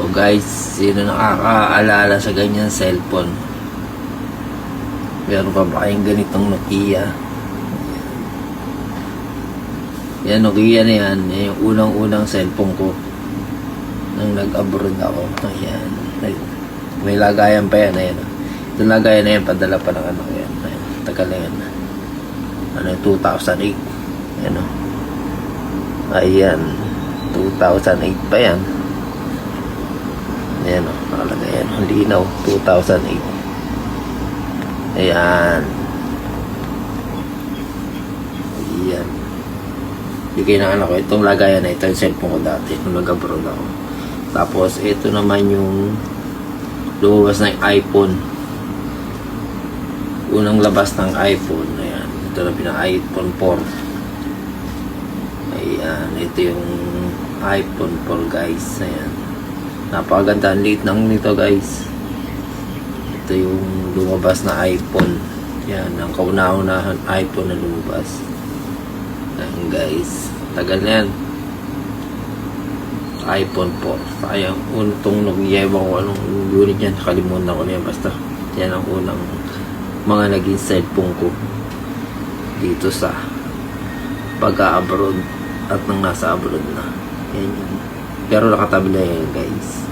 O guys, sino nakakaalala sa ganyan cellphone? Meron pa ba kayong ganitong Nokia? Yan, Nokia na yan. Yan yung unang-unang cellphone ko nang nag-abroad ako. Ayan. May lagayan pa yan. Ayan. Itong lagayan na yan, padala pa ng ano. Ayan. Ayan. Tagal na yan. Ano, 2008. Ayan o. Ayan. 2008 pa yan. Ayan o. Nakalagay yan. Ang linaw. 2008. Ayan. Ayan. Bigay ng anak ko. Itong lagayan na ito yung cellphone ko dati nung nag-abroad ako. Tapos ito naman yung lumabas ng iPhone. Unang labas ng iPhone. Ayan. Ito na pinaka-iPhone 4. Ayan. Ito yung iPhone 4 guys. Ayan. Napakaganda. Ang liit ng nito guys. Ito yung lumabas na iPhone. Ayan. Ang kauna-unahan iPhone na lumabas. Ayan guys, tagal na yan. iPhone 4. Sayang, untong nagyewa ko anong unit yan. Nakalimutan ko na yan. Basta yan ang unang mga naging cellphone ko dito sa pag-abroad at nang nasa abroad na. Yan yun. Pero nakatabi na yan guys.